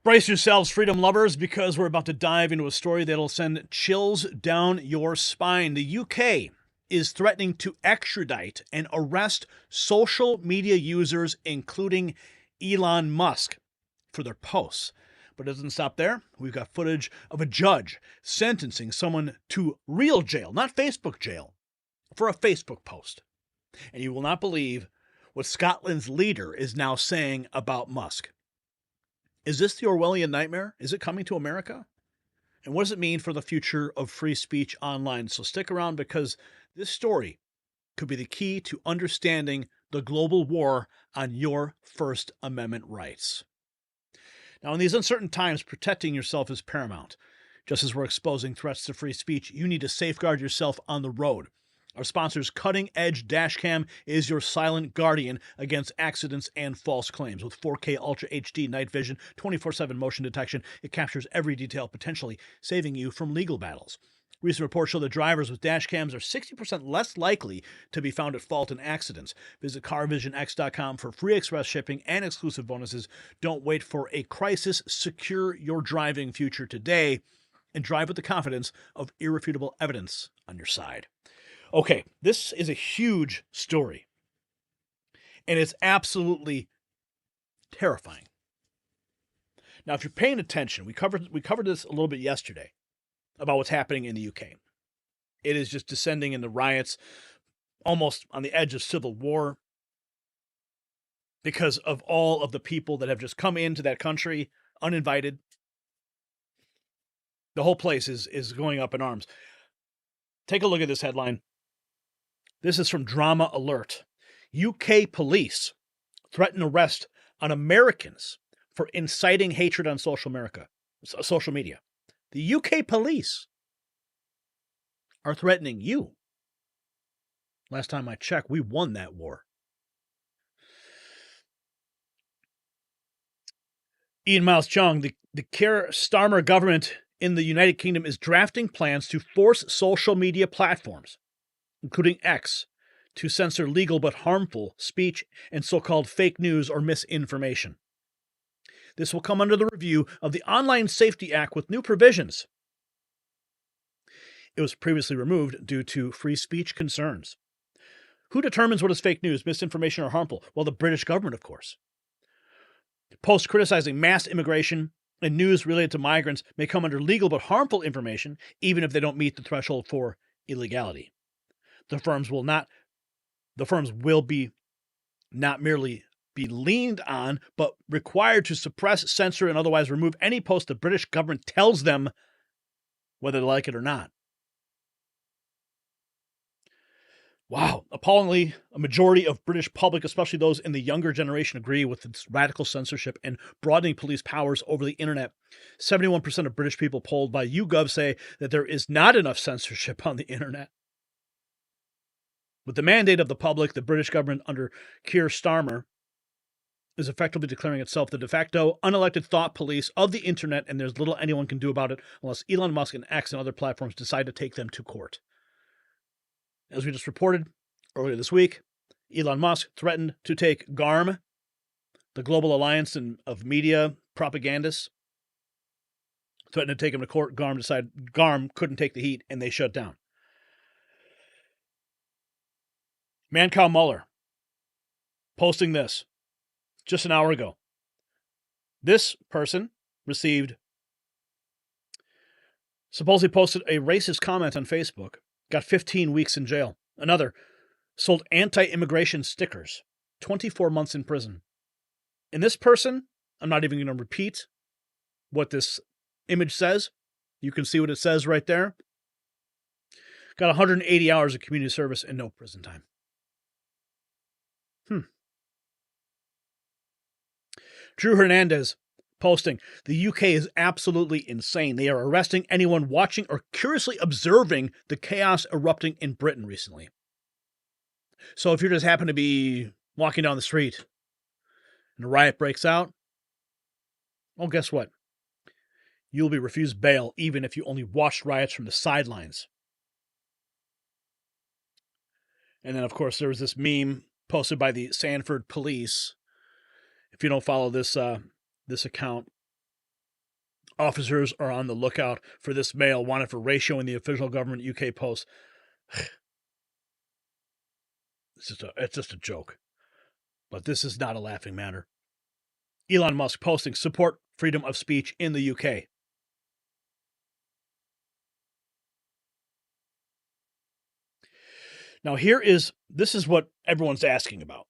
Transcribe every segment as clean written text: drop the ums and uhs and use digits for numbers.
Brace yourselves, freedom lovers, because we're about to dive into a story that'll send chills down your spine. The UK is threatening to extradite and arrest social media users, including Elon Musk, for their posts. But it doesn't stop there. We've got footage of a judge sentencing someone to real jail, not Facebook jail, for a Facebook post. And you will not believe what Scotland's leader is now saying about Musk. Is this the Orwellian nightmare? Is it coming to America? And what does it mean for the future of free speech online? So stick around, because this story could be the key to understanding the global war on your First Amendment rights. Now, in these uncertain times, protecting yourself is paramount. Just as we're exposing threats to free speech, you need to safeguard yourself on the road. Our sponsor's cutting-edge dashcam is your silent guardian against accidents and false claims. With 4K Ultra HD night vision, 24/7 motion detection, it captures every detail, potentially saving you from legal battles. Recent reports show that drivers with dashcams are 60% less likely to be found at fault in accidents. Visit carvisionx.com for free express shipping and exclusive bonuses. Don't wait for a crisis. Secure your driving future today and drive with the confidence of irrefutable evidence on your side. Okay, this is a huge story, and it's absolutely terrifying. Now, if you're paying attention, we covered this a little bit yesterday about what's happening in the UK. It is just descending into riots, almost on the edge of civil war, because of all of the people that have just come into that country uninvited. The whole place is going up in arms. Take a look at this headline. This is from Drama Alert. UK police threaten arrest on Americans for inciting hatred on social media. The UK police are threatening you. Last time I checked, we won that war. Ian Miles Chung, the Keir Starmer government in the United Kingdom is drafting plans to force social media platforms, including X, to censor legal but harmful speech and so-called fake news or misinformation. This will come under the review of the Online Safety Act with new provisions. It was previously removed due to free speech concerns. Who determines what is fake news, misinformation, or harmful? Well, the British government, of course. Posts criticizing mass immigration and news related to migrants may come under legal but harmful information, even if they don't meet the threshold for illegality. The firms will be not merely be leaned on, but required to suppress, censor, and otherwise remove any post the British government tells them whether they like it or not. Wow. Appallingly, a majority of British public, especially those in the younger generation, agree with its radical censorship and broadening police powers over the internet. 71% of British people polled by YouGov say that there is not enough censorship on the internet. With the mandate of the public, the British government under Keir Starmer is effectively declaring itself the de facto unelected thought police of the internet, and there's little anyone can do about it unless Elon Musk and X and other platforms decide to take them to court. As we just reported earlier this week, Elon Musk threatened to take GARM, the Global Alliance of Media Propagandists, threatened to take him to court. GARM decided GARM couldn't take the heat, and they shut down. Mancow Muller posting this just an hour ago. This person supposedly posted a racist comment on Facebook, got 15 weeks in jail. Another sold anti-immigration stickers, 24 months in prison. And this person, I'm not even going to repeat what this image says. You can see what it says right there. Got 180 hours of community service and no prison time. Drew Hernandez posting, the UK is absolutely insane. They are arresting anyone watching or curiously observing the chaos erupting in Britain recently. So if you just happen to be walking down the street and a riot breaks out, well, guess what? You'll be refused bail even if you only watched riots from the sidelines. And then, of course, there was this meme posted by the Sanford police. If you don't follow this account, Officers are on the lookout for this male wanted for ratioing the official government UK post. It's just a joke. But this is not a laughing matter. Elon Musk posting support freedom of speech in the UK. Now this is what everyone's asking about.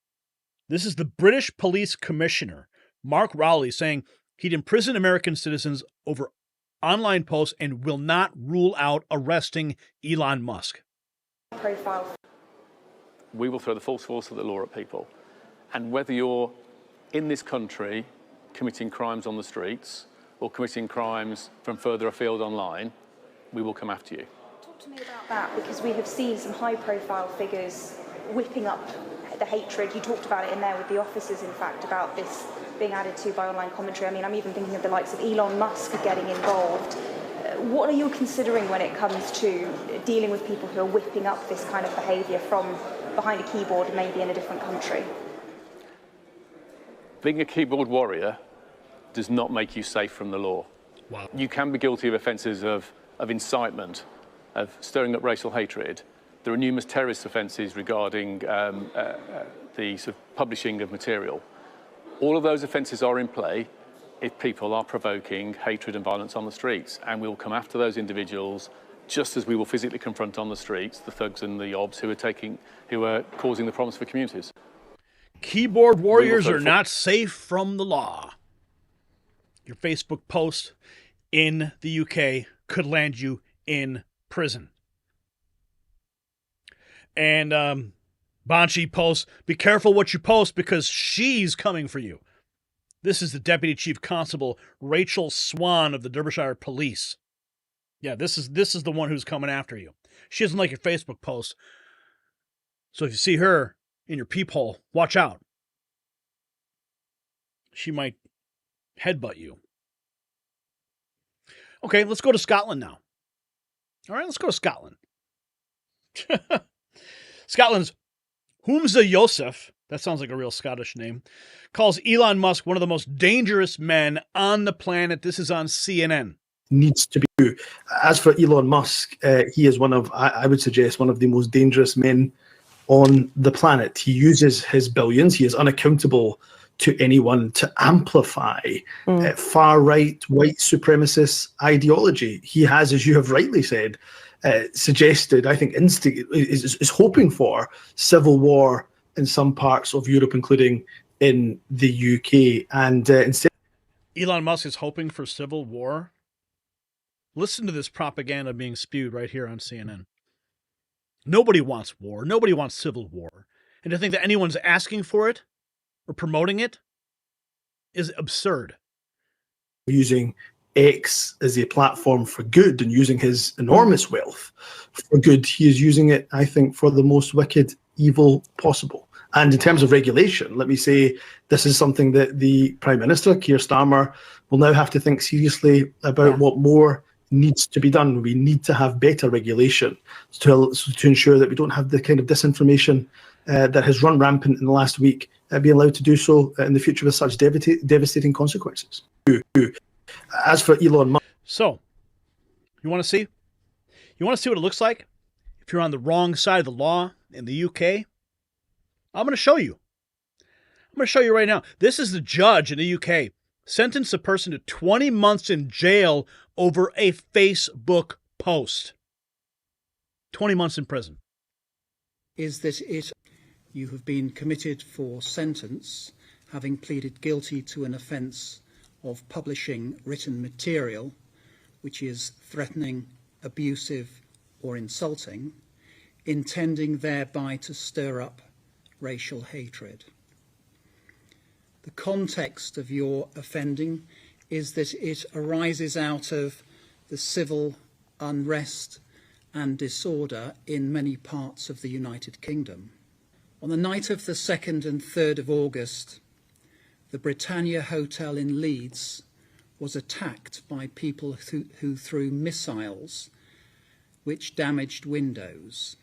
This is the British Police Commissioner, Mark Rowley, saying he'd imprison American citizens over online posts and will not rule out arresting Elon Musk. Profile. We will throw the full force of the law at people. And whether you're in this country committing crimes on the streets or committing crimes from further afield online, we will come after you. Talk to me about that, because we have seen some high-profile figures whipping up the hatred. You talked about it in there with the officers, in fact, about this being added to by online commentary. I mean, I'm even thinking of the likes of Elon Musk getting involved. What are you considering when it comes to dealing with people who are whipping up this kind of behaviour from behind a keyboard, maybe in a different country? Being a keyboard warrior does not make you safe from the law. Wow. You can be guilty of offences of incitement, of stirring up racial hatred. There are numerous terrorist offences regarding the sort of publishing of material. All of those offences are in play if people are provoking hatred and violence on the streets, and we will come after those individuals just as we will physically confront on the streets the thugs and the obs who are causing the problems for communities. Keyboard warriors are not safe from the law. Your Facebook post in the UK could land you in prison. And Banshee posts, be careful what you post because she's coming for you. This is the Deputy Chief Constable Rachel Swan of the Derbyshire Police. Yeah, this is the one who's coming after you. She doesn't like your Facebook post. So if you see her in your peephole, watch out. She might headbutt you. Okay, let's go to Scotland now. All right, let's go to Scotland. Scotland's Humza Yousaf, that sounds like a real Scottish name, calls Elon Musk one of the most dangerous men on the planet. This is on CNN. Needs to be true. As for Elon Musk, he is I would suggest, one of the most dangerous men on the planet. He uses his billions. He is unaccountable to anyone to amplify far-right, white supremacist ideology. He has, as you have rightly said, suggested, I think, is hoping for civil war in some parts of Europe, including in the UK. And instead, Elon Musk is hoping for civil war. Listen to this propaganda being spewed right here on CNN. Nobody wants war. Nobody wants civil war. And to think that anyone's asking for it or promoting it is absurd. Using X as a platform for good and using his enormous wealth for good, he is using it, I think, for the most wicked evil possible. And in terms of regulation, let me say this is something that the Prime Minister, Keir Starmer, will now have to think seriously about what more needs to be done. We need to have better regulation to ensure that we don't have the kind of disinformation that has run rampant in the last week be allowed to do so in the future with such devastating consequences. As for Elon Musk. So, you want to see? You want to see what it looks like if you're on the wrong side of the law in the UK? I'm going to show you. I'm going to show you right now. This is the judge in the UK sentenced a person to 20 months in jail over a Facebook post. 20 months in prison. Is that you have been committed for sentence, having pleaded guilty to an offence of publishing written material which is threatening, abusive or insulting, intending thereby to stir up racial hatred. The context of your offending is that it arises out of the civil unrest and disorder in many parts of the United Kingdom. On the night of the 2nd and 3rd of August, the Britannia Hotel in Leeds was attacked by people who threw missiles which damaged windows.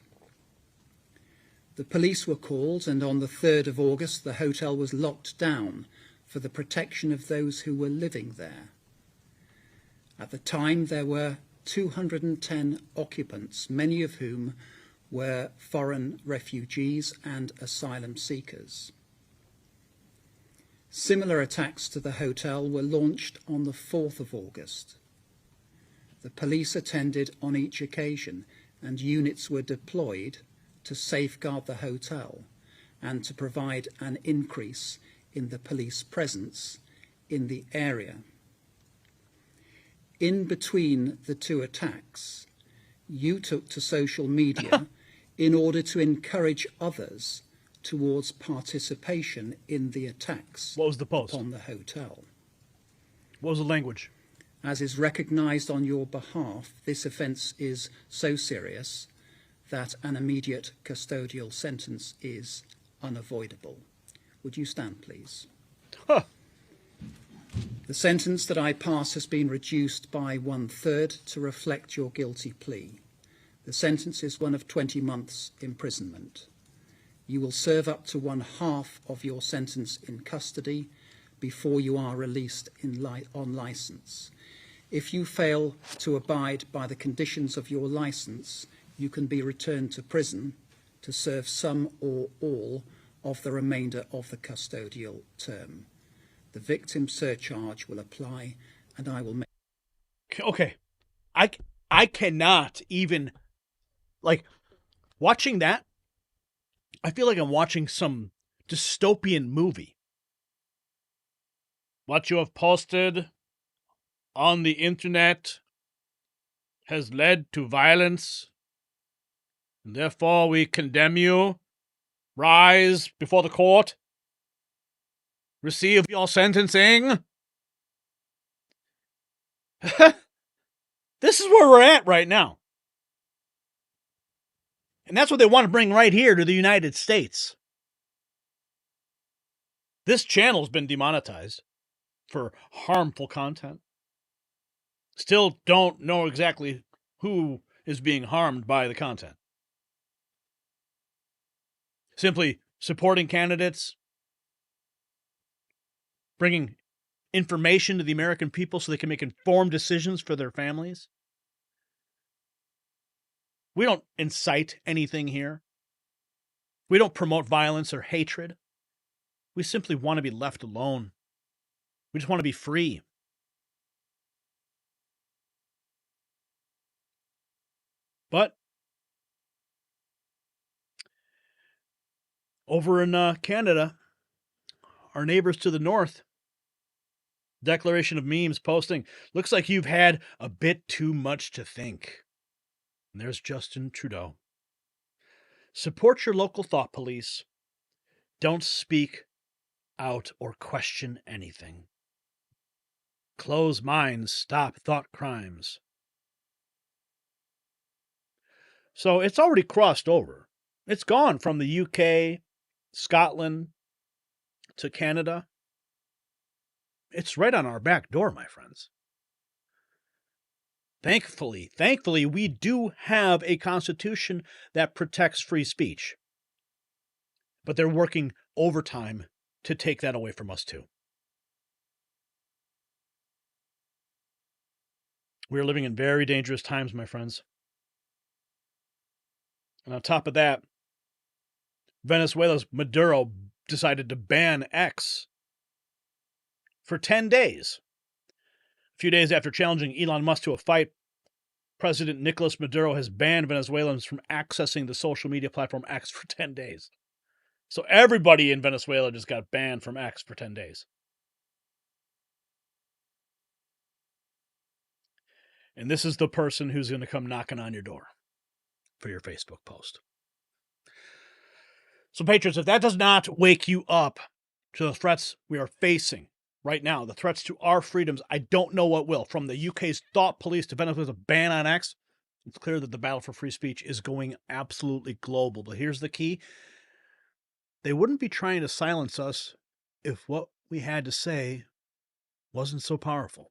The police were called, and on the 3rd of August, the hotel was locked down for the protection of those who were living there. At the time, there were 210 occupants, many of whom were foreign refugees and asylum seekers. Similar attacks to the hotel were launched on the 4th of August. The police attended on each occasion, and units were deployed to safeguard the hotel and to provide an increase in the police presence in the area. In between the two attacks, you took to social media in order to encourage others towards participation in the attacks. What was the post? Upon the hotel. What was the language? As is recognised on your behalf, this offence is so serious that an immediate custodial sentence is unavoidable. Would you stand, please? Huh. The sentence that I pass has been reduced by 1/3 to reflect your guilty plea. The sentence is one of 20 months imprisonment. You will serve up to 1/2 of your sentence in custody before you are released on licence. If you fail to abide by the conditions of your licence, you can be returned to prison to serve some or all of the remainder of the custodial term. The victim surcharge will apply, and I will make... Okay. I cannot even, like, watching that, I feel like I'm watching some dystopian movie. What you have posted on the internet has led to violence, and therefore we condemn you. Rise before the court. Receive your sentencing. This is where we're at right now. And that's what they want to bring right here to the United States. This channel's been demonetized for harmful content. Still don't know exactly who is being harmed by the content. Simply supporting candidates, bringing information to the American people so they can make informed decisions for their families. We don't incite anything here. We don't promote violence or hatred. We simply want to be left alone. We just want to be free. But over in Canada, our neighbors to the north, Declaration of Memes posting, looks like you've had a bit too much to think. And there's Justin Trudeau. Support your local thought police. Don't speak out or question anything. Close minds, stop thought crimes. So it's already crossed over. It's gone from the UK, Scotland, to Canada. It's right on our back door, my friends. Thankfully, we do have a constitution that protects free speech. But they're working overtime to take that away from us too. We're living in very dangerous times, my friends. And on top of that, Venezuela's Maduro decided to ban X for 10 days. A few days after challenging Elon Musk to a fight, President Nicolas Maduro has banned Venezuelans from accessing the social media platform X for 10 days. So everybody in Venezuela just got banned from X for 10 days. And this is the person who's going to come knocking on your door for your Facebook post. So, patriots, if that does not wake you up to the threats we are facing right now, the threats to our freedoms, I don't know what will. From the UK's thought police to Venezuela's ban on X, it's clear that the battle for free speech is going absolutely global. But here's the key. They wouldn't be trying to silence us if what we had to say wasn't so powerful.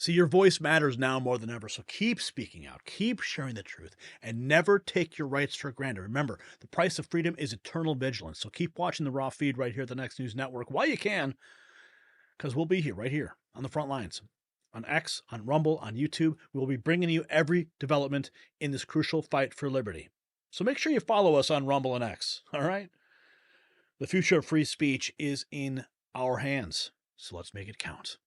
See, your voice matters now more than ever, so keep speaking out, keep sharing the truth, and never take your rights for granted. Remember, the price of freedom is eternal vigilance, so keep watching the Raw feed right here at the Next News Network while you can, because we'll be here, right here, on the front lines, on X, on Rumble, on YouTube. We'll be bringing you every development in this crucial fight for liberty. So make sure you follow us on Rumble and X, all right? The future of free speech is in our hands, so let's make it count.